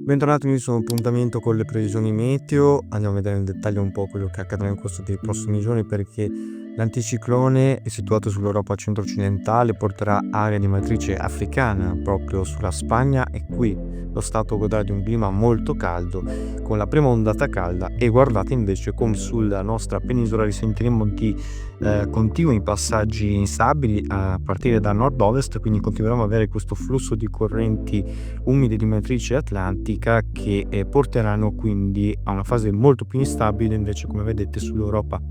Bentornati in questo appuntamento con le previsioni meteo. Andiamo a vedere nel dettaglio un po' quello che accadrà nel corso dei prossimi giorni, perché l'anticiclone è situato sull'Europa centro-occidentale, porterà area di matrice africana proprio sulla Spagna e qui lo Stato godrà di un clima molto caldo con la prima ondata calda, e guardate invece come sulla nostra penisola risentiremo di continui passaggi instabili a partire da nord-ovest, quindi continueremo ad avere questo flusso di correnti umide di matrice atlantica che porteranno quindi a una fase molto più instabile invece, come vedete, sull'Europa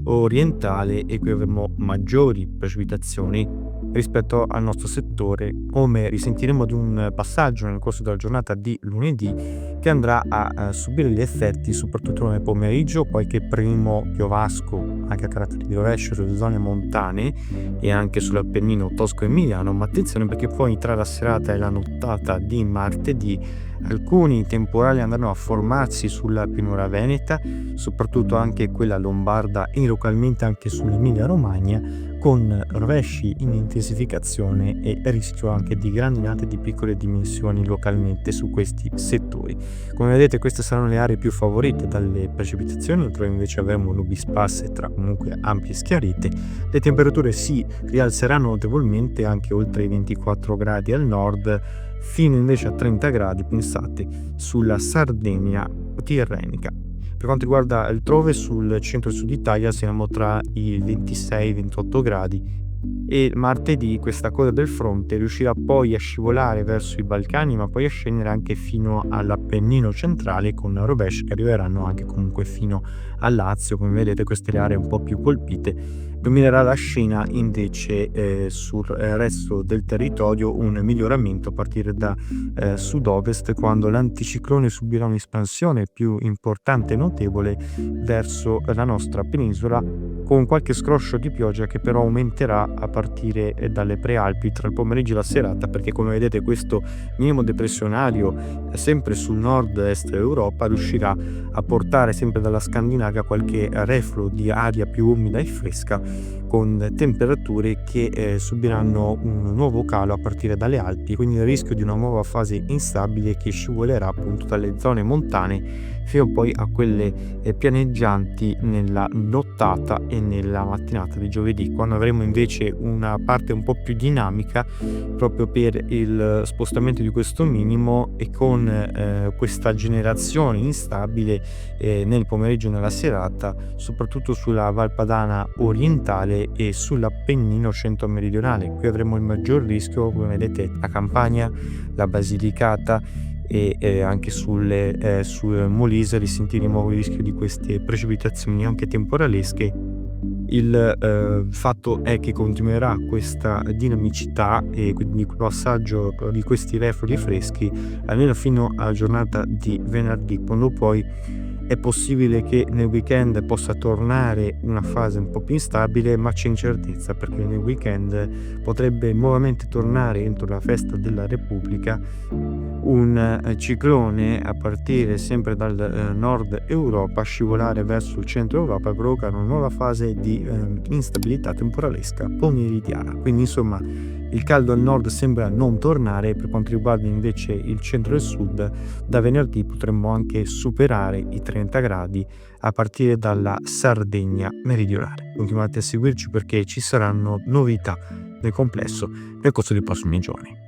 orientale, e qui avremo maggiori precipitazioni rispetto al nostro settore, come risentiremo di un passaggio nel corso della giornata di lunedì che andrà a subire gli effetti soprattutto nel pomeriggio, qualche primo piovasco anche a carattere di rovescio sulle zone montane e anche sull'Appennino tosco-emiliano, ma attenzione perché poi tra la serata e la nottata di martedì alcuni temporali andranno a formarsi sulla pianura veneta, soprattutto anche quella lombarda e localmente anche sull'Emilia Romagna, con rovesci in intensificazione e rischio anche di grandinate di piccole dimensioni localmente su questi settori. Come vedete, queste saranno le aree più favorite dalle precipitazioni, altrove invece avremo nubi sparse tra comunque ampie schiarite. Le temperature si rialzeranno notevolmente anche oltre i 24 gradi al nord, fino invece a 30 gradi, pensate, sulla Sardegna tirrenica. Per quanto riguarda altrove, sul centro e sud Italia siamo tra i 26 e i 28 gradi, e martedì questa coda del fronte riuscirà poi a scivolare verso i Balcani, ma poi a scendere anche fino all'Appennino centrale, con rovesci che arriveranno anche comunque fino al Lazio. Come vedete, queste le aree un po' più colpite. Dominerà la scena invece sul resto del territorio un miglioramento a partire da sud-ovest, quando l'anticiclone subirà un'espansione più importante e notevole verso la nostra penisola, con qualche scroscio di pioggia che però aumenterà a partire dalle prealpi tra il pomeriggio e la serata, perché come vedete questo minimo depressionario sempre sul nord-est Europa riuscirà a portare sempre dalla Scandinavia qualche refluo di aria più umida e fresca, con temperature che subiranno un nuovo calo a partire dalle Alpi, quindi il rischio di una nuova fase instabile che scivolerà appunto dalle zone montane fino poi a quelle pianeggianti nella nottata e nella mattinata di giovedì, quando avremo invece una parte un po' più dinamica proprio per il spostamento di questo minimo, e con questa generazione instabile nel pomeriggio e nella serata, soprattutto sulla Val Padana orientale e sull'Appennino centro-meridionale. Qui avremo il maggior rischio, come vedete, la Campania, la Basilicata e anche sul Molise risentiremo il rischio di queste precipitazioni anche temporalesche. Il fatto è che continuerà questa dinamicità e quindi il passaggio di questi reflui freschi almeno fino alla giornata di venerdì, quando poi è possibile che nel weekend possa tornare una fase un po' più instabile, ma c'è incertezza perché nel weekend potrebbe nuovamente tornare entro la festa della Repubblica un ciclone a partire sempre dal nord Europa, scivolare verso il centro Europa e provocare una nuova fase di instabilità temporalesca pomeridiana. Quindi insomma il caldo al nord sembra non tornare. Per quanto riguarda invece il centro e il sud, da venerdì potremmo anche superare i 30 gradi a partire dalla Sardegna meridionale. Continuate a seguirci perché ci saranno novità nel complesso nel corso dei prossimi giorni.